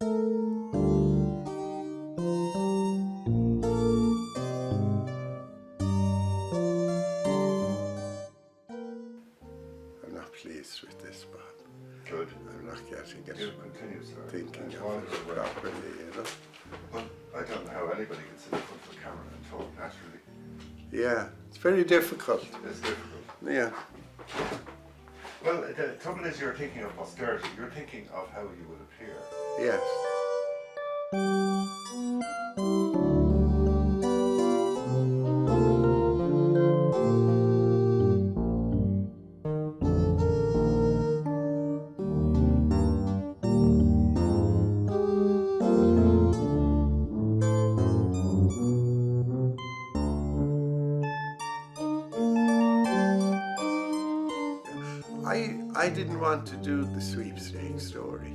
I'm not pleased with this, Bob. Good. I'm not getting it. You continue, sir. Thinking of it properly, you know. Well, I don't know how anybody can sit in front of the camera and talk naturally. Yeah, it's very difficult. It's difficult. Yeah. Well, the trouble is you're thinking of posterity. You're thinking of how you would appear. Yes. I didn't want to do the sweepstake story.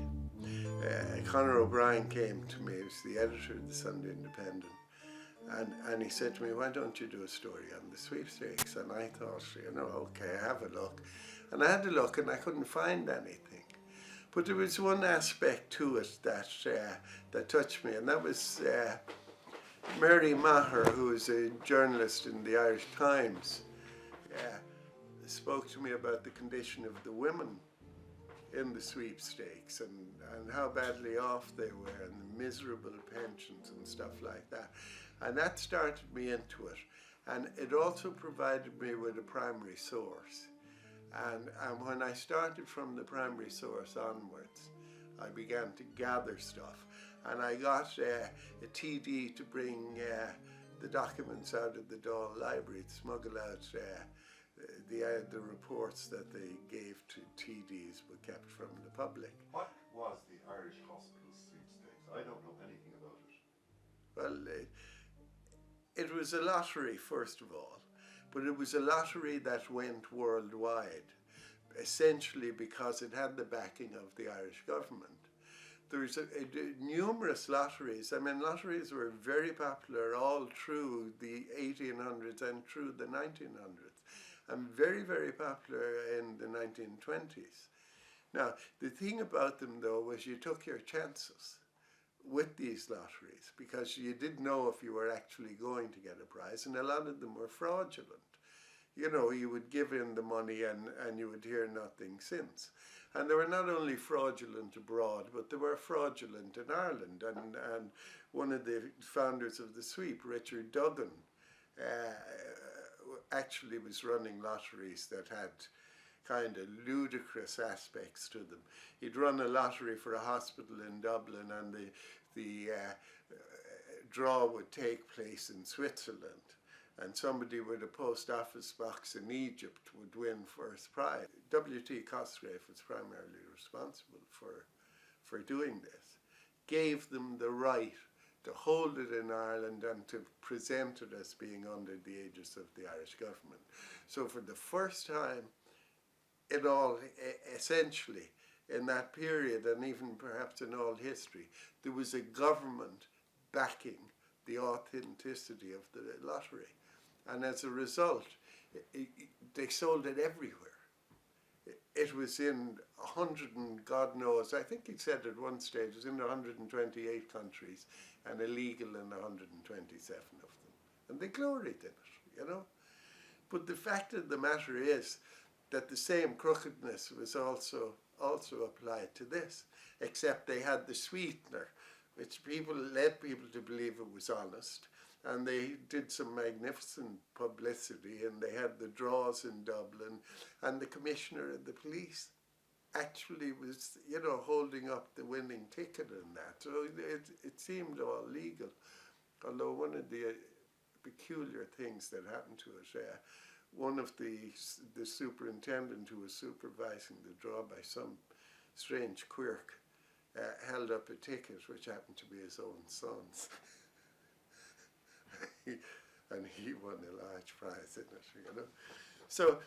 Conor O'Brien came to me, he was the editor of the Sunday Independent, and he said to me, why don't you do a story on the sweepstakes? And I thought, you know, okay, have a look. And I had a look and I couldn't find anything. But there was one aspect to it that touched me, and that was Mary Maher, who was a journalist in the Irish Times, spoke to me about the condition of the women in the sweepstakes and how badly off they were and the miserable pensions and stuff like that. And that started me into it. And it also provided me with a primary source. And when I started from the primary source onwards, I began to gather stuff. And I got a TD to bring the documents out of the Dáil Library, to smuggle out the reports that they gave to TDs but kept from the public. What was the Irish Hospital Sweepstakes? I don't know anything about it. Well, it was a lottery, first of all, but it was a lottery that went worldwide, essentially because it had the backing of the Irish government. There's numerous lotteries. I mean, lotteries were very popular all through the 1800s and through the 1900s. And very, very popular in the 1920s. Now, the thing about them, though, was you took your chances with these lotteries because you didn't know if you were actually going to get a prize, and a lot of them were fraudulent. You know, you would give in the money and you would hear nothing since. And they were not only fraudulent abroad, but they were fraudulent in Ireland. And one of the founders of the sweep, Richard Duggan, actually was running lotteries that had kind of ludicrous aspects to them. He'd run a lottery for a hospital in Dublin, and the draw would take place in Switzerland, and somebody with a post office box in Egypt would win first prize. W.T. Cosgrave was primarily responsible for doing this, gave them the right to hold it in Ireland and to present it as being under the aegis of the Irish government. So for the first time in all, essentially, in that period, and even perhaps in all history, there was a government backing the authenticity of the lottery. And as a result, they sold it everywhere. It was in 100 and God knows, I think he said at one stage, it was in 128 countries and illegal in 127 of them. And they gloried in it, you know. But the fact of the matter is that the same crookedness was also applied to this, except they had the sweetener, which led people to believe it was honest. And they did some magnificent publicity, and they had the draws in Dublin, and the commissioner of the police actually was, you know, holding up the winning ticket in that. So it seemed all legal. Although one of the peculiar things that happened to it, one of the superintendent who was supervising the draw by some strange quirk held up a ticket which happened to be his own son's. And he won a large prize in it, you know. So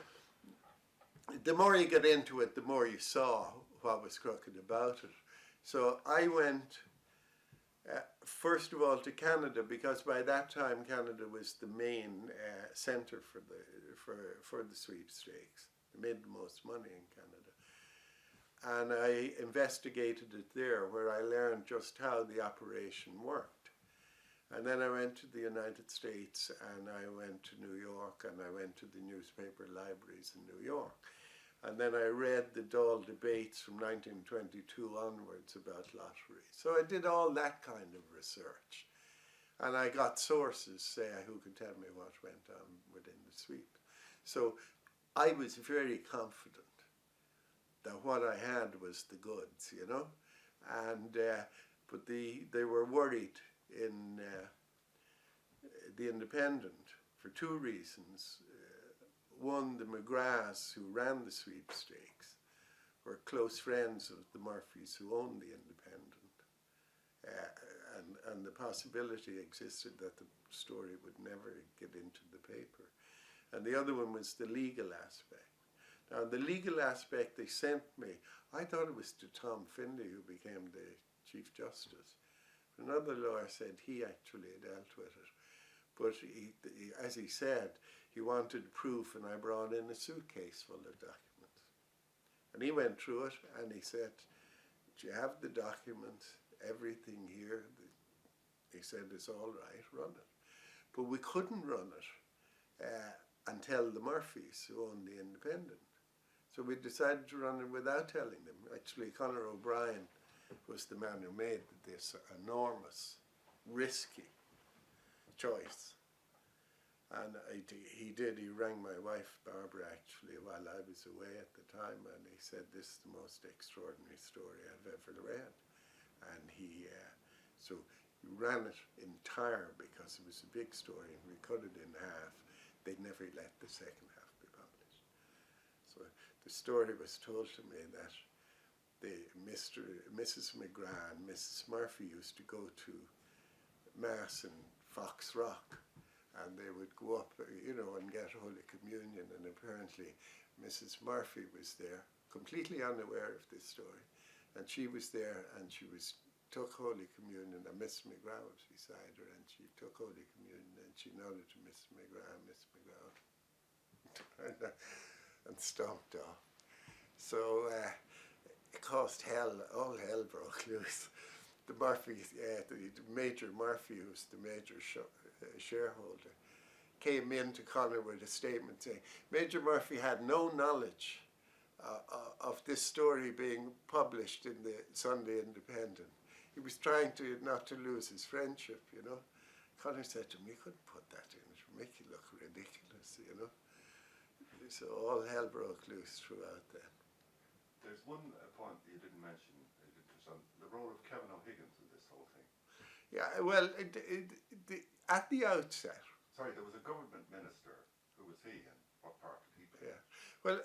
the more you get into it, the more you saw what was crooked about it. So I went, first of all, to Canada, because by that time Canada was the main centre for the sweepstakes. They made the most money in Canada. and I investigated it there, where I learned just how the operation worked. And then I went to the United States, and I went to New York, and I went to the newspaper libraries in New York. And then I read the Dáil debates from 1922 onwards about lottery. So I did all that kind of research. And I got sources who could tell me what went on within the sweep. So I was very confident that what I had was the goods, you know. And but they were worried in the Independent for two reasons. One, the McGraths who ran the sweepstakes were close friends of the Murphys who owned the Independent, and the possibility existed that the story would never get into the paper. And the other one was the legal aspect. Now, the legal aspect they sent me, I thought it was to Tom Findlay, who became the Chief Justice. Another lawyer said he actually dealt with it. But as he said, he wanted proof, and I brought in a suitcase full of documents. And he went through it, and he said, "Do you have the documents, everything here?" He said, "It's all right, run it." But we couldn't run it and tell the Murphys, who owned the Independent. So we decided to run it without telling them. Actually, Conor O'Brien was the man who made this enormous, risky choice. And he rang my wife, Barbara, actually, while I was away at the time, and he said, "This is the most extraordinary story I've ever read." And so we ran it entire because it was a big story, and we cut it in half. They'd never let the second half be published. So the story was told to me that Mrs. McGrath and Mrs. Murphy used to go to Mass in Fox Rock, and they would go up, you know, and get Holy Communion, and apparently Mrs. Murphy was there, completely unaware of this story, and she was there, and took Holy Communion, and Mrs. McGrath was beside her, and she took Holy Communion, and she nodded to Mrs. McGrath, and stomped off. So it caused hell, all hell broke loose. The Murphy, the Major Murphy, who's the major shareholder, came into Conor with a statement saying Major Murphy had no knowledge of this story being published in the Sunday Independent. He was trying not to lose his friendship, you know. Conor said to him, "You couldn't put that in, it would make you look ridiculous, you know." So all hell broke loose throughout then. There's one point you didn't mention, on the role of Kevin O'Higgins in this whole thing. Yeah, well, at the outset. Sorry, there was a government minister. Who was he, and what part did he play? Yeah, well,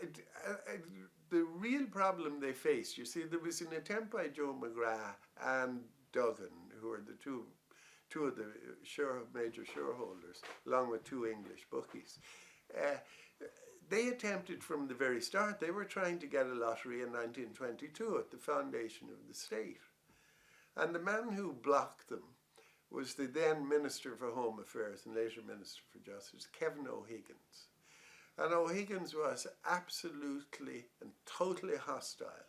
the real problem they faced, you see, there was an attempt by Joe MacAnthony and Duggan, who were the two of the major shareholders, along with two English bookies. They attempted from the very start. They were trying to get a lottery in 1922 at the foundation of the state. And the man who blocked them was the then Minister for Home Affairs and later Minister for Justice, Kevin O'Higgins. And O'Higgins was absolutely and totally hostile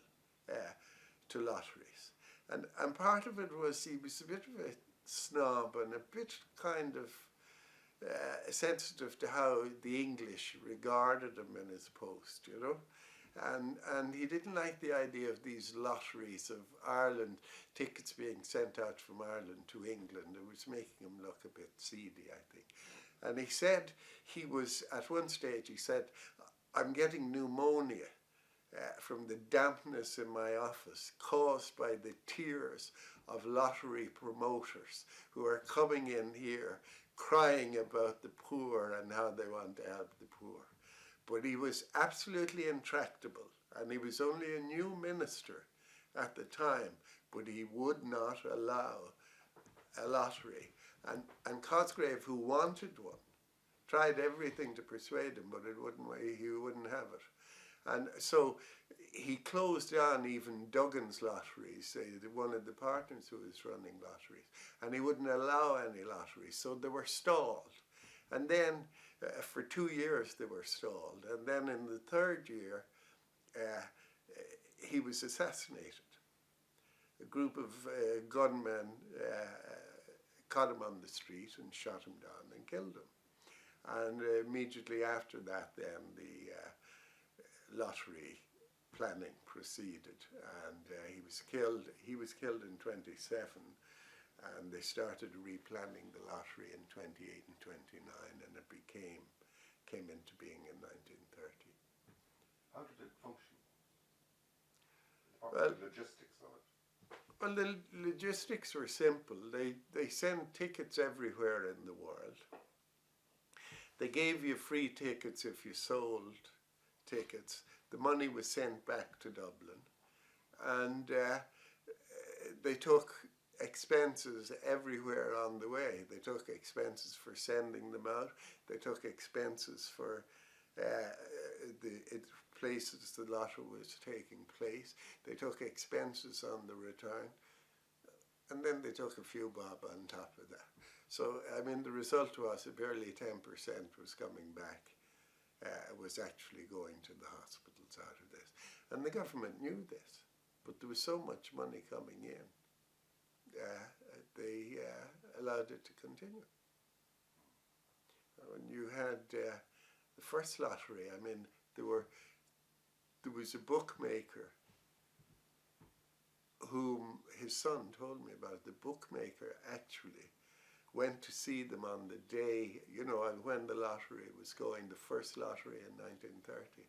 to lotteries. And part of it was he was a bit of a snob and a bit kind of sensitive to how the English regarded him in his post, you know. And he didn't like the idea of these lotteries of Ireland, tickets being sent out from Ireland to England. It was making him look a bit seedy, I think. And he said at one stage, he said, "I'm getting pneumonia from the dampness in my office caused by the tears of lottery promoters who are coming in here crying about the poor and how they want to help the poor." But he was absolutely intractable, and he was only a new minister at the time, but he would not allow a lottery. And Cosgrave, who wanted one, tried everything to persuade him, but he wouldn't have it. And so he closed down even Duggan's lotteries, one of the partners who was running lotteries, and he wouldn't allow any lotteries, so they were stalled. And then for 2 years they were stalled, and then in the third year he was assassinated. A group of gunmen caught him on the street and shot him down and killed him. And immediately after that, then the lottery planning proceeded, and he was killed. He was killed in 27, and they started replanning the lottery in 28 and 29, and it came into being in 1930. How did it function? Well, What were the logistics of it? Well, the logistics were simple. They sent tickets everywhere in the world. They gave you free tickets if you sold tickets. The money was sent back to Dublin, and they took expenses everywhere on the way. They took expenses for sending them out. They took expenses for the places the lottery was taking place. They took expenses on the return, and then they took a few bob on top of that. So, I mean, the result was that barely 10% was coming back, was actually going to the hospitals out of this. And the government knew this, but there was so much money coming in, they allowed it to continue. When you had the first lottery, I mean, there was a bookmaker whom his son told me about. The bookmaker actually went to see them on the day, you know, when the lottery was going, the first lottery in 1930.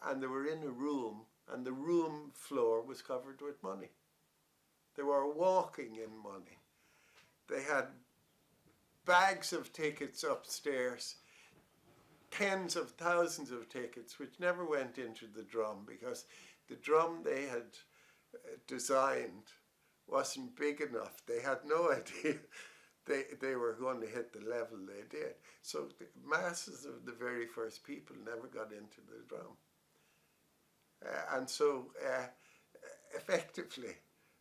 And they were in a room, and the room floor was covered with money. They were walking in money. They had bags of tickets upstairs, tens of thousands of tickets, which never went into the drum because the drum they had designed wasn't big enough. They had no idea they were going to hit the level they did. So the masses of the very first people never got into the drum. And so effectively,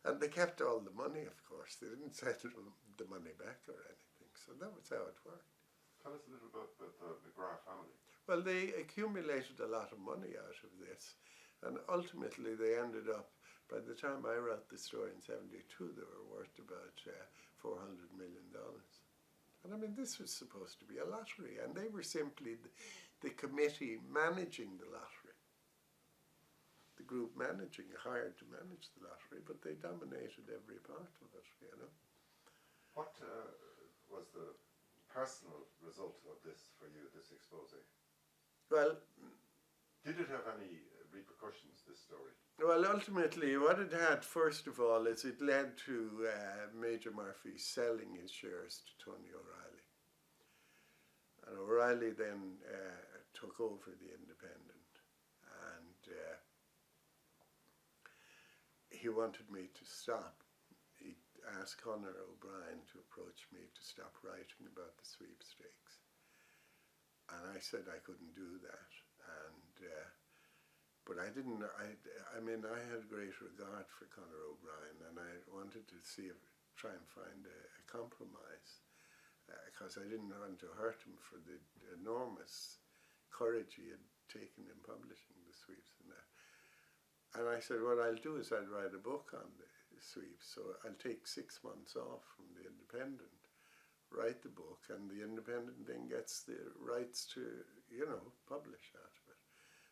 and they kept all the money, of course. They didn't send the money back or anything. So that was how it worked. Tell us a little bit about the McGrath family. Well, they accumulated a lot of money out of this. And ultimately they ended up, by the time I wrote the story in 72, they were worth about $400 million. And I mean, this was supposed to be a lottery, and they were simply the committee managing the lottery. The group hired to manage the lottery, but they dominated every part of it, you know. What was the personal result of this for you, this expose? Well, did it have any repercussions, this story? Well, ultimately, what it had, first of all, is it led to Major Murphy selling his shares to Tony O'Reilly. And O'Reilly then took over the Independent, and he wanted me to stop. He asked Conor O'Brien to approach me to stop writing about the sweepstakes. And I said I couldn't do that. And but I didn't, I mean, I had great regard for Conor O'Brien, and I wanted to try and find a compromise, because I didn't want to hurt him for the enormous courage he had taken in publishing the sweeps and that. And I said, what I'll do is I'll write a book on the sweeps, so I'll take 6 months off from the Independent, write the book, and the Independent then gets the rights to, you know, publish out of it.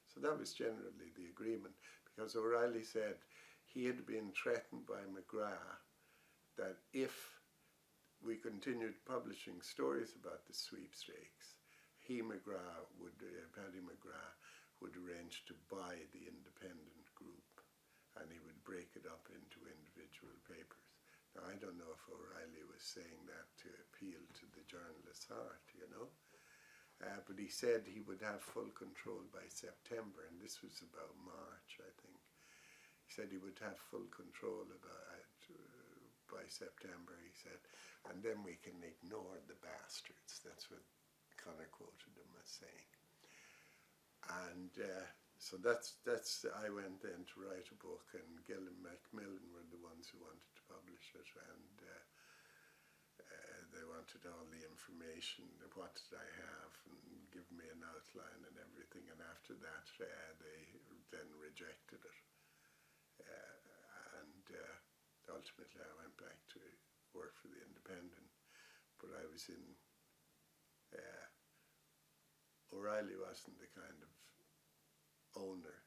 So that was generally the agreement, because O'Reilly said he had been threatened by McGrath that if we continued publishing stories about the sweepstakes, Paddy McGrath would arrange to buy the Independent group, and he would break it up into individual papers. Now, I don't know if O'Reilly was saying that to appeal to the journalist's heart, you know. But he said he would have full control by September, and this was about March, I think. He said he would have full control by September, he said, and then we can ignore the bastards. That's what Conor quoted him as saying. And so that's I went then to write a book, and Gill and Macmillan were the ones who wanted to publish it, and they wanted all the information, what did I have, and give me an outline and everything, and after that they then rejected it. ultimately I went back to work for the Independent, but I was in, O'Reilly wasn't the kind of owner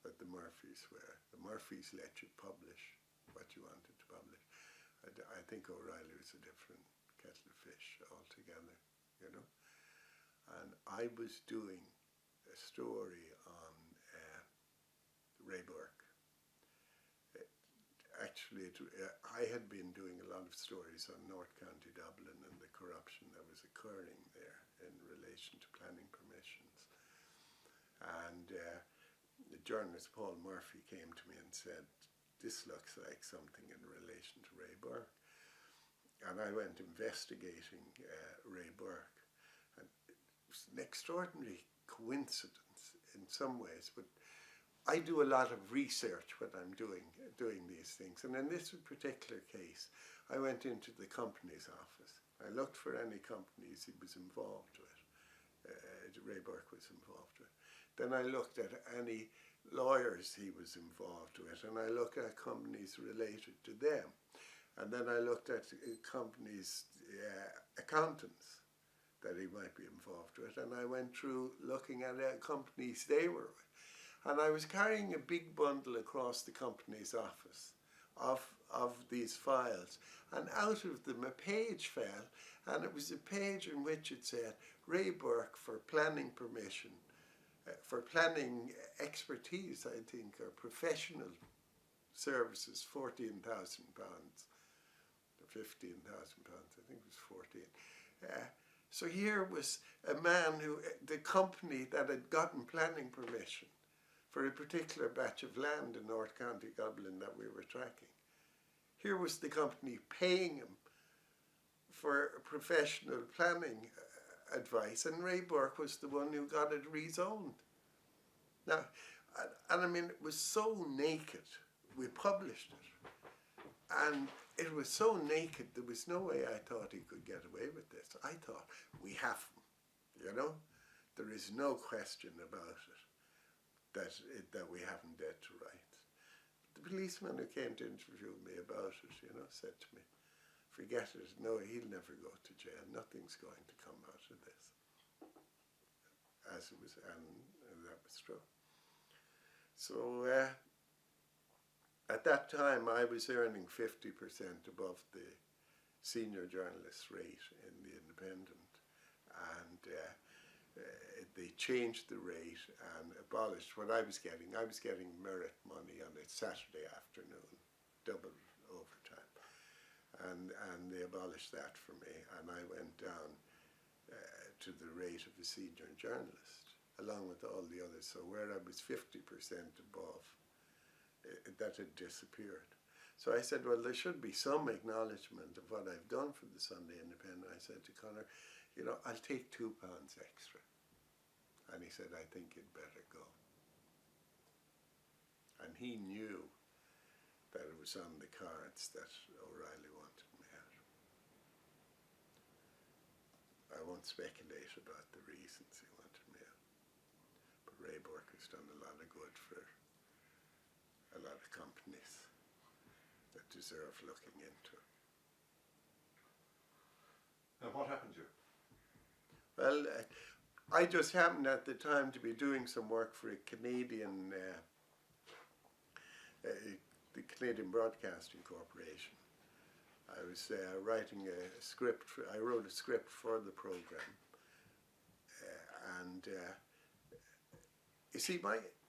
that the Murphys were. The Murphys let you publish what you wanted to publish. I think O'Reilly was a different kettle of fish altogether, you know. And I was doing a story on Ray Burke. I had been doing a lot of stories on North County Dublin and the corruption that was occurring there in relation to planning permissions. And the journalist Paul Murphy came to me and said, this looks like something in relation to Ray Bourke. And I went investigating Ray Bourke. And it was an extraordinary coincidence in some ways, but I do a lot of research when I'm doing these things. And in this particular case, I went into the company's office. I looked for any companies he was involved with. Ray Bourke was involved with. Then I looked at any lawyers he was involved with, and I looked at companies related to them. And then I looked at companies' accountants that he might be involved with, and I went through looking at companies they were with. And I was carrying a big bundle across the company's office of these files, and out of them a page fell, and it was a page in which it said, Ray Bourke for planning permission, for planning expertise, I think, or professional services, £14,000, or £15,000, I think it was 14. So here was a man who, the company that had gotten planning permission for a particular batch of land in North County Dublin that we were tracking. Here was the company paying him for professional planning advice, and Ray Bourke was the one who got it rezoned. Now, and I mean, it was so naked. We published it, and it was so naked, there was no way I thought he could get away with this. I thought, we have him, you know? There is no question about it. That we haven't dead to rights. The policeman who came to interview me about it, you know, said to me, forget it, no, he'll never go to jail, nothing's going to come out of this. As it was, and that was true. So at that time I was earning 50% above the senior journalist rate in the Independent, and they changed the rate and abolished what I was getting. I was getting merit money on a Saturday afternoon, double overtime. And they abolished that for me, and I went down to the rate of a senior journalist, along with all the others. So where I was 50% above, that had disappeared. So I said, well, there should be some acknowledgement of what I've done for the Sunday Independent. I said to Conor, you know, I'll take £2 extra. And he said, I think you'd better go. And he knew that it was on the cards that O'Reilly wanted me out. I won't speculate about the reasons he wanted me out. But Ray Bourke has done a lot of good for a lot of companies that deserve looking into. And what happened to you? Well, I just happened at the time to be doing some work for a Canadian, the Canadian Broadcasting Corporation. I was writing a script, I wrote a script for the program. And you see,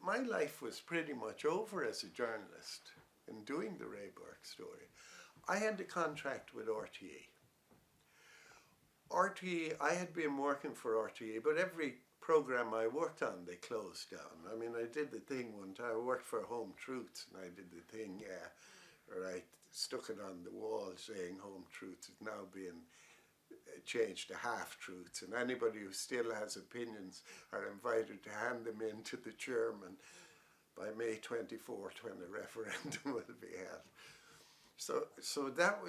my life was pretty much over as a journalist in doing the Ray Bourke story. I had a contract with RTE. I had been working for RTE, but every program I worked on, they closed down. I mean, I did the thing one time, I worked for Home Truths, and I did the thing where I stuck it on the wall saying Home Truths is now being changed to Half Truths, and anybody who still has opinions are invited to hand them in to the chairman by May 24th when the referendum will be held. So that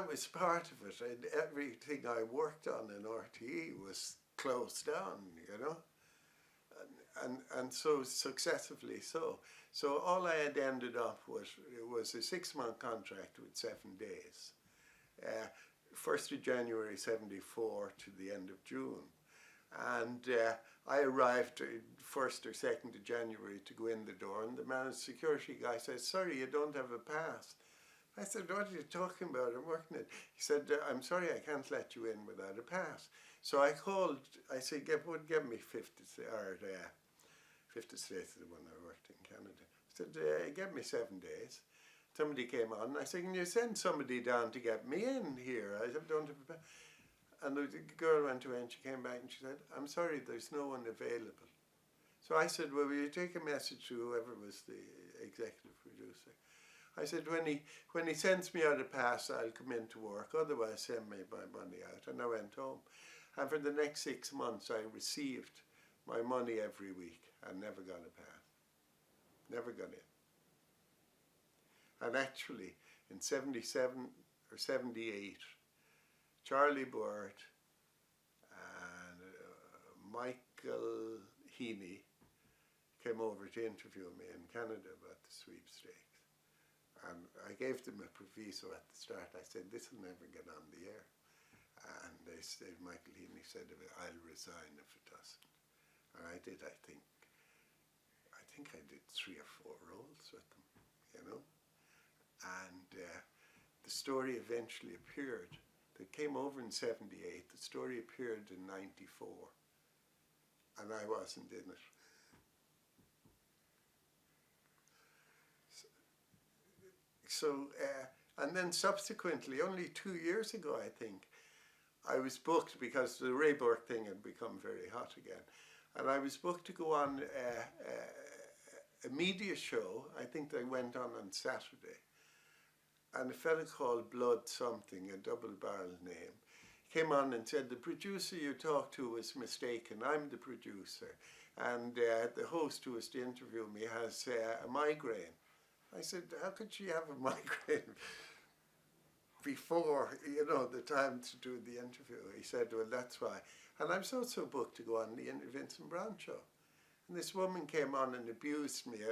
was part of it, and everything I worked on in RTE was closed down, you know. and so successively so. So all I had ended up with was a 6-month contract with 7 days. 1st of January 74 to the end of June. And I arrived 1st or 2nd of January to go in the door, and the managed security guy said, "Sorry, you don't have a pass." I said, "What are you talking about? I'm working it." He said, "I'm sorry, I can't let you in without a pass." So I called, I said, "Give me 50 states, the one I worked in Canada." I said, "Give me 7 days." Somebody came on, and I said, "Can you send somebody down to get me in here? I don't have a pass." And the girl went away, and she came back and she said, "I'm sorry, there's no one available." So I said, "Well, will you take a message to whoever was the executive producer?" I said, when he sends me out a pass, I'll come in to work. Otherwise, send me my money out." And I went home. And for the next 6 months, I received my money every week and never got a pass. Never got in. And actually, in 77 or 78, Charlie Bird and Michael Heaney came over to interview me in Canada about the sweepstakes. And I gave them a proviso at the start. I said, "This will never get on the air." And they said, Michael Heaney said, "I'll resign if it doesn't." And I did, I think I did 3 or 4 roles with them, you know. And the story eventually appeared. They came over in 78. The story appeared in 94. And I wasn't in it. So and then subsequently, only 2 years ago, I think, I was booked because the Ray Bourke thing had become very hot again. And I was booked to go on a media show. I think they went on Saturday. And a fella called Blood something, a double-barrel name, came on and said, "The producer you talked to was mistaken. I'm the producer. And the host who was to interview me has a migraine." I said, "How could she have a migraine before, you know, the time to do the interview?" He said, "Well, that's why." And I was also booked to go on the Vincent Brown show. And this woman came on and abused me.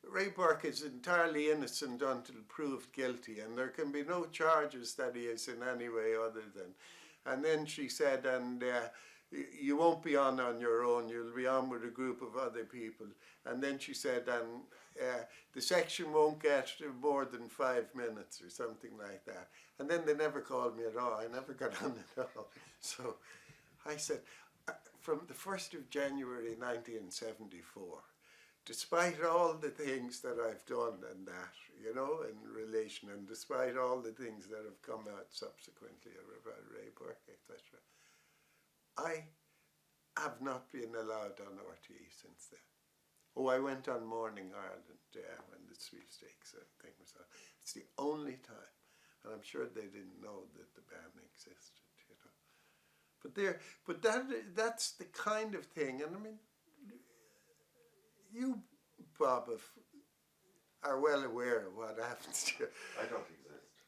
Ray Burke is entirely innocent until proved guilty, and there can be no charges that he is in any way other than. And then she said, "And you won't be on your own, you'll be on with a group of other people." And then she said, "And the section won't get more than 5 minutes," or something like that. And then they never called me at all. I never got on at all. So I said, from the 1st of January 1974, despite all the things that I've done and that, you know, in relation, and despite all the things that have come out subsequently about Ray Bourke, etc., I have not been allowed on RTE since then. Oh, I went on Morning Ireland when the sweepstakes thing was on. It's the only time, and I'm sure they didn't know that the ban existed, you know. But that's the kind of thing, and I mean, you, Bob, are well aware of what happens to you. I don't exist.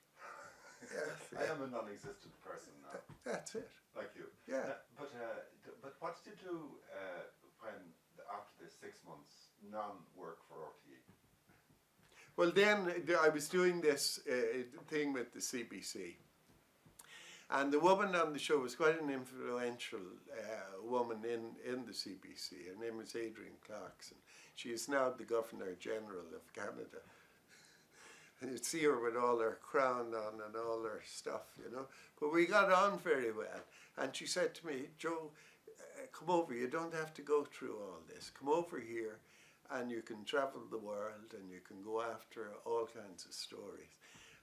Yes, I am a non-existent person now. That's it. Like you. Yeah. But what did you do when, after the 6 months, non-work for RTE? Well, then I was doing this thing with the CBC. And the woman on the show was quite an influential woman in the CBC. Her name was Adrienne Clarkson. She is now the Governor General of Canada. And you'd see her with all her crown on and all her stuff, you know. But we got on very well. And she said to me, "Joe, come over. You don't have to go through all this. Come over here and you can travel the world and you can go after all kinds of stories."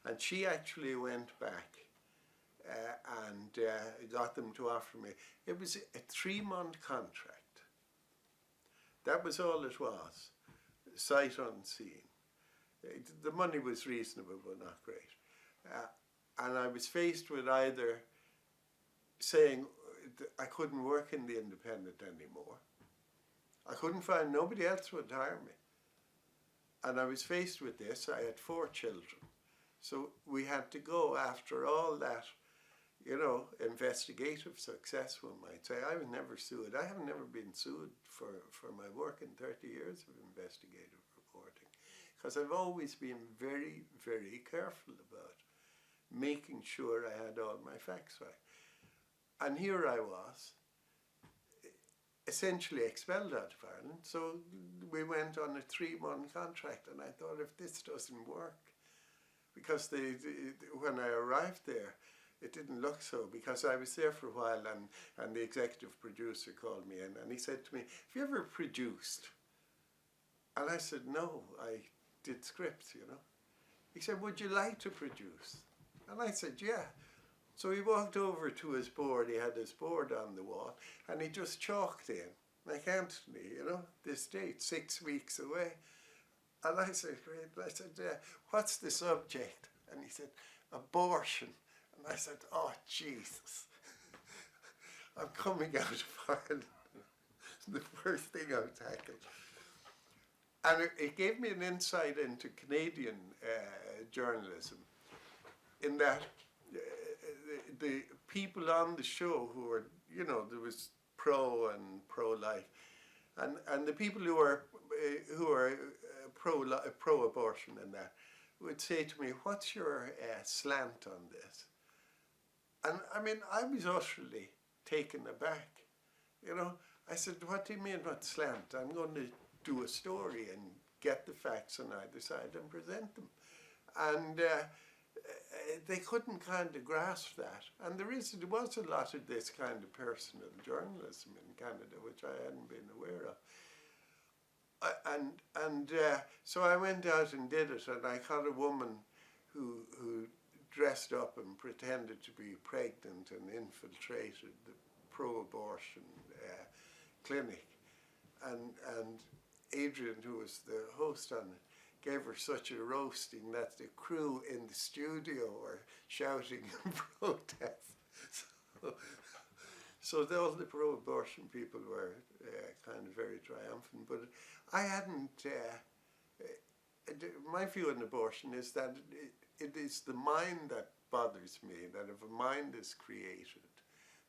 And she actually went back and got them to offer me. It was a 3-month contract. That was all it was, sight unseen. The money was reasonable, but not great. And I was faced with either saying I couldn't work in the Independent anymore. I couldn't find, nobody else would hire me. And I was faced with this. I had 4 children. So we had to go after all that you know, investigative success, one might say. I was never sued. I have never been sued for my work in 30 years of investigative reporting, because I've always been very, very careful about making sure I had all my facts right. And here I was, essentially expelled out of Ireland. So we went on a 3-month contract, and I thought, if this doesn't work, because when I arrived there, it didn't look so, because I was there for a while, and the executive producer called me in, and he said to me, "Have you ever produced?" And I said, "No, I did scripts, you know." He said, "Would you like to produce?" And I said, "Yeah." So he walked over to his board. He had his board on the wall, and he just chalked in MacAnthony, you know, this date, 6 weeks away. And I said, "Great." I said, "What's the subject?" And he said, "Abortion." And I said, "Oh, Jesus. I'm coming out of Ireland." The first thing I've tackled. And it gave me an insight into Canadian journalism, in that the people on the show who were, you know, there was pro and pro-life, and the people who are pro-abortion and that would say to me, "What's your slant on this?" And I mean, I was utterly taken aback. You know, I said, "What do you mean, what slant? I'm going to do a story and get the facts on either side and present them." And they couldn't kind of grasp that. And there was a lot of this kind of personal journalism in Canada, which I hadn't been aware of. So I went out and did it, and I caught a woman who dressed up and pretended to be pregnant and infiltrated the pro-abortion clinic. And Adrian, who was the host on it, gave her such a roasting that the crew in the studio were shouting in protest. So all the pro-abortion people were kind of very triumphant. But I hadn't, my view on abortion is that it is the mind that bothers me, that if a mind is created,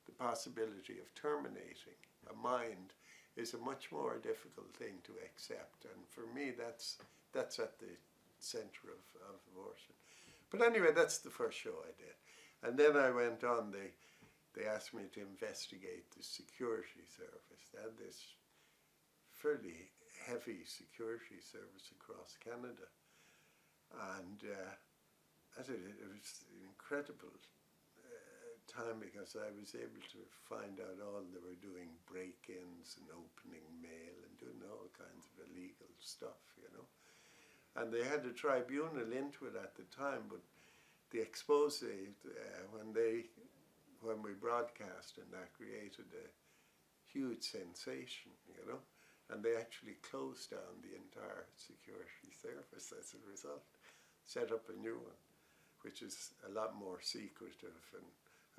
the possibility of terminating a mind is a much more difficult thing to accept. And for me, that's at the center of abortion. But anyway, that's the first show I did. And then I went on, they asked me to investigate the security service. They had this fairly heavy security service across Canada. And it was an incredible time, because I was able to find out they were doing break-ins and opening mail and doing all kinds of illegal stuff, you know. And they had a tribunal into it at the time, but the expose, when we broadcast, and that created a huge sensation, you know, and they actually closed down the entire security service as a result, set up a new one, which is a lot more secretive and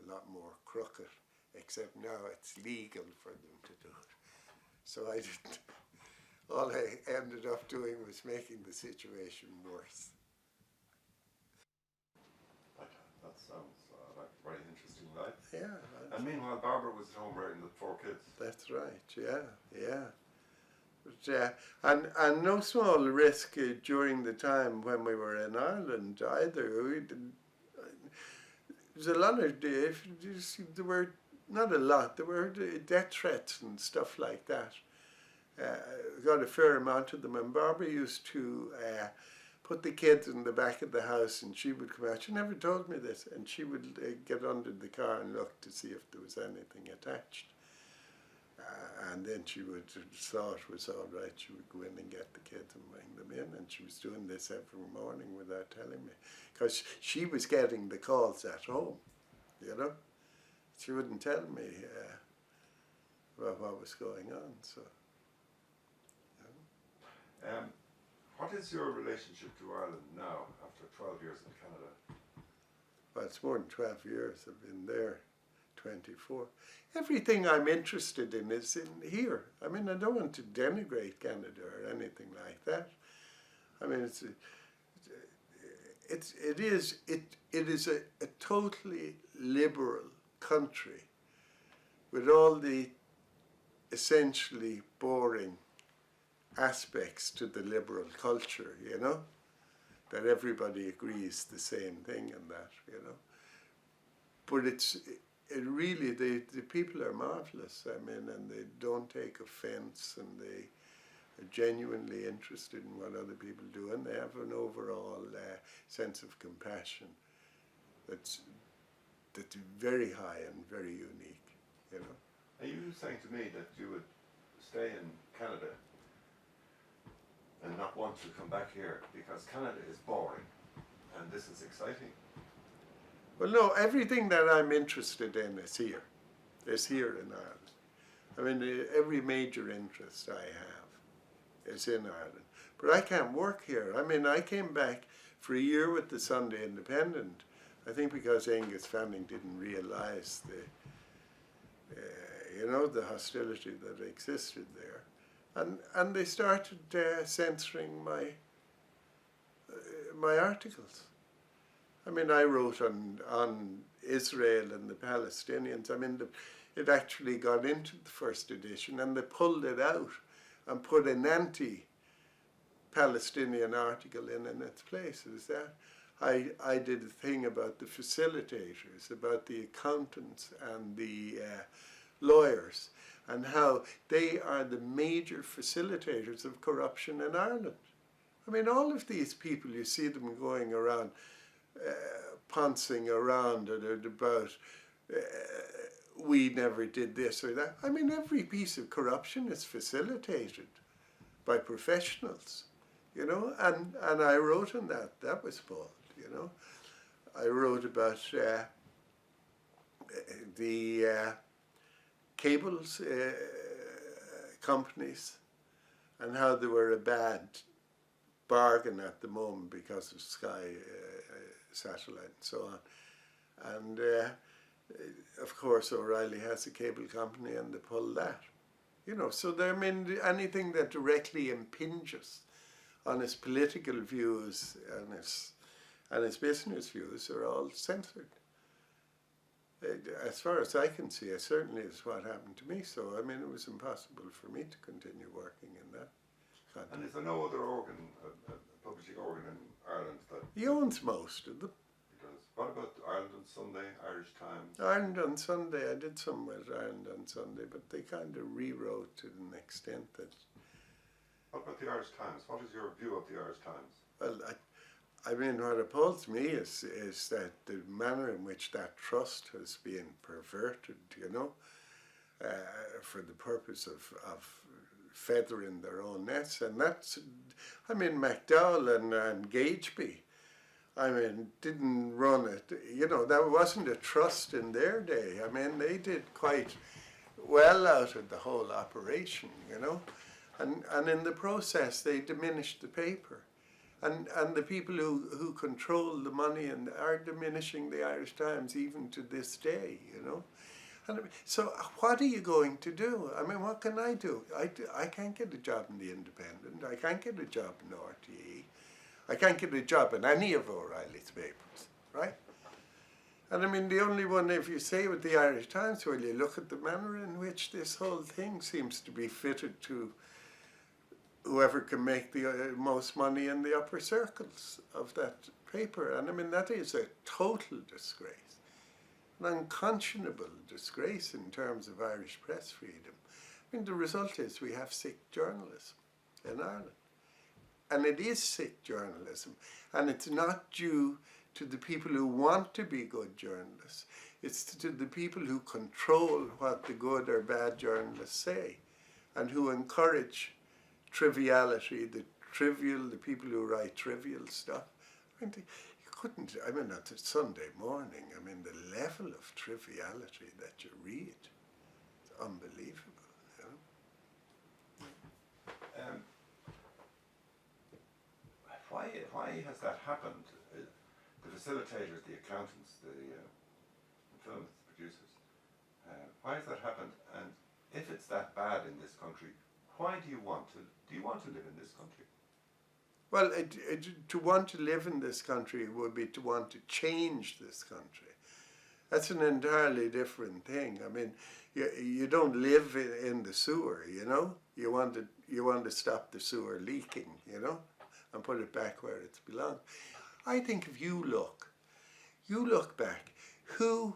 a lot more crooked, except now it's legal for them to do it. So all I ended up doing was making the situation worse. That sounds like a very interesting life. Yeah. And meanwhile, Barbara was at home raising the 4 kids. That's right, yeah. But, and no small risk during the time when we were in Ireland either. There's a lot of, there were not a lot, there were death threats and stuff like that. Got a fair amount of them, and Barbara used to put the kids in the back of the house, and she would come out. She never told me this, and she would get under the car and look to see if there was anything attached. And then she would, saw it was all right, she would go in and get the kids and bring them in, and she was doing this every morning without telling me, because she was getting the calls at home, you know. She wouldn't tell me about what was going on, so. What is your relationship to Ireland now, after 12 years in Canada? Well, it's more than 12 years. I've been there 24. Everything I'm interested in is in here. I mean, I don't want to denigrate Canada or anything like that. I mean, it is a totally liberal country with all the essentially boring aspects to the liberal culture, you know, that everybody agrees the same thing in that, you know. But it really, the people are marvelous, I mean, and they don't take offense, and they are genuinely interested in what other people do, and they have an overall sense of compassion that's very high and very unique, you know. Are you saying to me that you would stay in Canada and not want to come back here because Canada is boring and this is exciting? Well, no, everything that I'm interested in is here. It's here in Ireland. I mean, every major interest I have is in Ireland. But I can't work here. I mean, I came back for a year with the Sunday Independent, I think because Angus Fanning didn't realise the, you know, the hostility that existed there. And they started censoring my articles. I mean, I wrote on Israel and the Palestinians. I mean, it actually got into the first edition, and they pulled it out and put an anti-Palestinian article in its place. Is that I did a thing about the facilitators, about the accountants and the lawyers, and how they are the major facilitators of corruption in Ireland. I mean, all of these people, you see them going around, pouncing around about we never did this or that. I mean, every piece of corruption is facilitated by professionals, you know, and I wrote on that. That was bold, you know. I wrote about the cables companies and how they were a bad bargain at the moment because of Sky satellite and so on. And of course O'Reilly has a cable company and they pull that. You know, so I mean, anything that directly impinges on his political views and his business views are all censored. As far as I can see, it certainly is what happened to me. So, I mean, it was impossible for me to continue working in that context. And is there no other organ, a publishing organ in Ireland that... He owns most of them. He does. What about Ireland on Sunday, Irish Times? Ireland on Sunday, I did some with Ireland on Sunday, but they kind of rewrote to an extent that... What about the Irish Times? What is your view of the Irish Times? Well, I mean, what appalls me is that the manner in which that trust has been perverted, you know, for the purpose of feathering their own nets. And that's, I mean, McDowell and Gageby, I mean, didn't run it, you know, that wasn't a trust in their day. I mean, they did quite well out of the whole operation, you know. And in the process, they diminished the paper. And the people who control the money and are diminishing the Irish Times even to this day, you know. And so what are you going to do? I mean, what can I do? I can't get a job in the Independent. I can't get a job in RTE. I can't get a job in any of O'Reilly's papers, right? And I mean, the only one, if you say with the Irish Times, well, you look at the manner in which this whole thing seems to be fitted to whoever can make the most money in the upper circles of that paper. And I mean, that is a total disgrace, an unconscionable disgrace in terms of Irish press freedom. I mean, the result is we have sick journalism in Ireland. And it is sick journalism. And it's not due to the people who want to be good journalists. It's to the people who control what the good or bad journalists say and who encourage triviality, the people who write trivial stuff. I mean, you couldn't, I mean, at a Sunday morning, I mean, the level of triviality that you read, it's unbelievable, you know? Why has that happened? The facilitators, the accountants, the film producers, why has that happened? And if it's that bad in this country, why do you want to live in this country? Well, to want to live in this country would be to want to change this country. That's an entirely different thing. I mean, you don't live in the sewer, you know. You want to stop the sewer leaking, you know, and put it back where it belongs. I think if you look back, who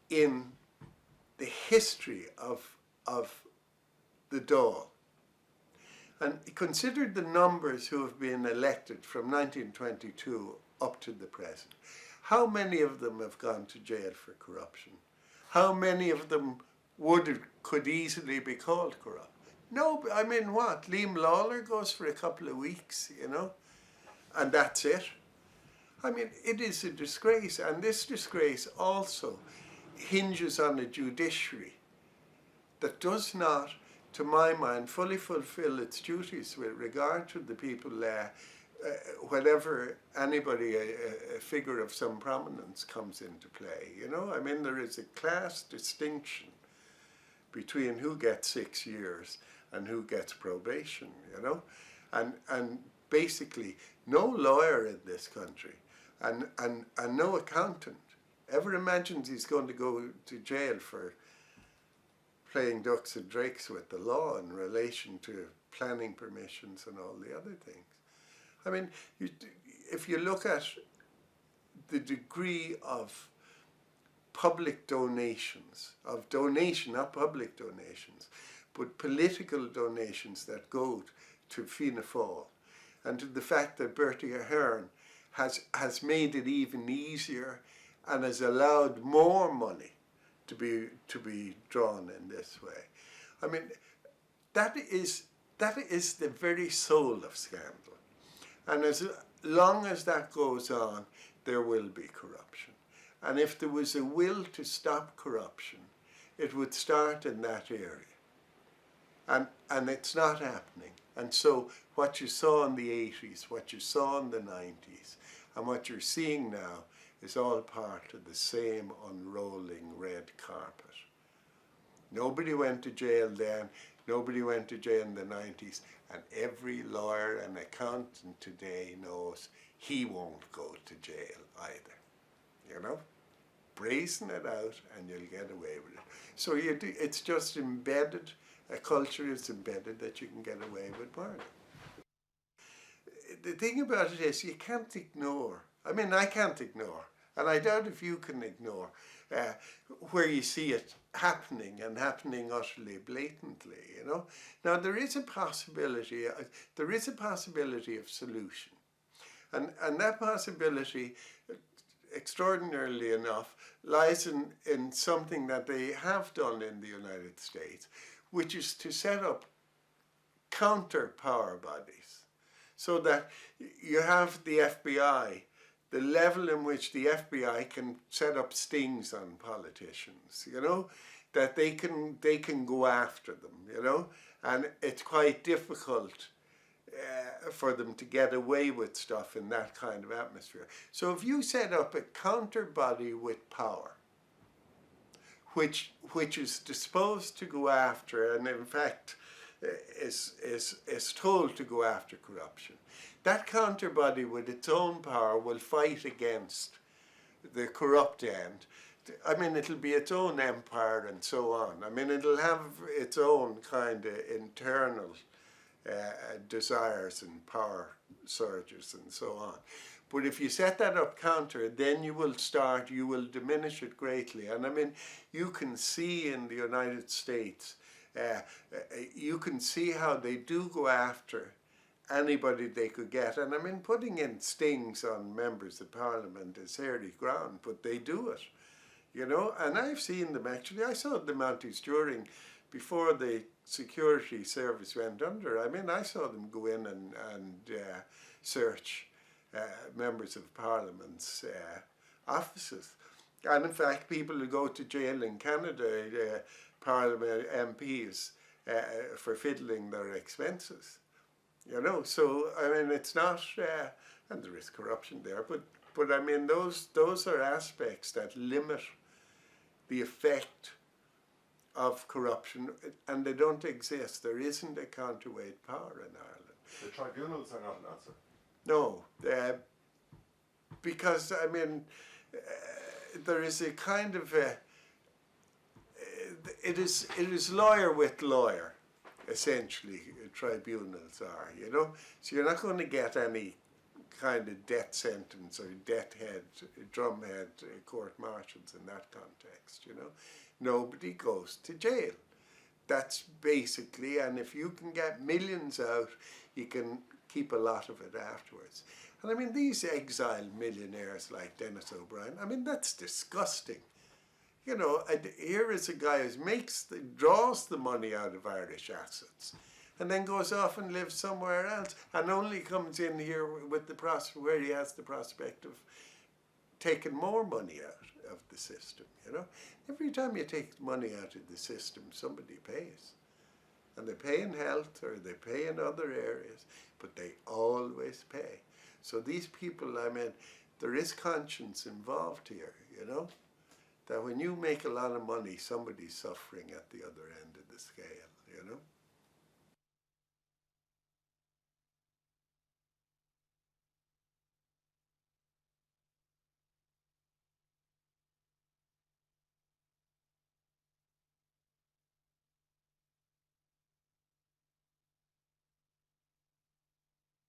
in the history of the Dáil, and consider the numbers who have been elected from 1922 up to the present. How many of them have gone to jail for corruption? How many of them could easily be called corrupt? No, I mean what? Liam Lawler goes for a couple of weeks, you know, and that's it. I mean, it is a disgrace, and this disgrace also hinges on a judiciary that does not, to my mind, fully fulfill its duties with regard to the people whenever anybody, a figure of some prominence comes into play, you know? I mean, there is a class distinction between who gets 6 years and who gets probation, you know? And basically, no lawyer in this country and no accountant ever imagines he's going to go to jail for playing ducks and drakes with the law in relation to planning permissions and all the other things. I mean, if you look at the degree of public donations, not public donations, but political donations that go to Fianna Fáil, and to the fact that Bertie Ahern has made it even easier and has allowed more money to be drawn in this way. I mean, that is the very soul of scandal. And as long as that goes on, there will be corruption. And if there was a will to stop corruption, it would start in that area. And it's not happening. And so what you saw in the 80s, what you saw in the 90s, and what you're seeing now is all part of the same unrolling red carpet. Nobody went to jail then, nobody went to jail in the 90s, and every lawyer and accountant today knows he won't go to jail either. You know? Brazen it out and you'll get away with it. So it's just embedded, a culture is embedded that you can get away with murder. The thing about it is you can't ignore, I mean I can't ignore, and I doubt if you can ignore, where you see it happening and happening utterly blatantly, you know. Now there is a possibility of solution. And that possibility, extraordinarily enough, lies in something that they have done in the United States, which is to set up counter power bodies, so that you have the FBI, the level in which the FBI can set up stings on politicians, you know, that they can go after them, you know, and it's quite difficult for them to get away with stuff in that kind of atmosphere. So if you set up a counter body with power, which is disposed to go after, and in fact is told to go after corruption, that counter body with its own power will fight against the corrupt end. I mean, it'll be its own empire and so on. I mean, it'll have its own kind of internal desires and power surges and so on. But if you set that up counter, then you will diminish it greatly. And I mean, you can see in the United States, you can see how they do go after anybody they could get. And I mean, putting in stings on members of parliament is hairy ground, but they do it, you know. And I've seen them actually. I saw the Mounties before the security service went under. I mean, I saw them go in and search members of parliament's offices. And in fact, people who go to jail in Canada, parliament MPs, for fiddling their expenses. You know, so I mean, it's not, and there is corruption there, but I mean, those are aspects that limit the effect of corruption, and they don't exist. There isn't a counterweight power in Ireland. The tribunals are not an answer. No, because I mean, there is a kind of it is lawyer with lawyer, essentially. Tribunals are, you know. So you're not going to get any kind of death sentence or death head, drumhead court-martials in that context, you know. Nobody goes to jail. That's basically, and if you can get millions out, you can keep a lot of it afterwards. And I mean, these exiled millionaires like Dennis O'Brien, I mean, that's disgusting. You know, here is a guy who draws the money out of Irish assets and then goes off and lives somewhere else and only comes in here with the where he has the prospect of taking more money out of the system, you know. Every time you take money out of the system, somebody pays. And they pay in health or they pay in other areas, but they always pay. So these people, I mean, there is conscience involved here, you know, that when you make a lot of money, somebody's suffering at the other end of the scale, you know.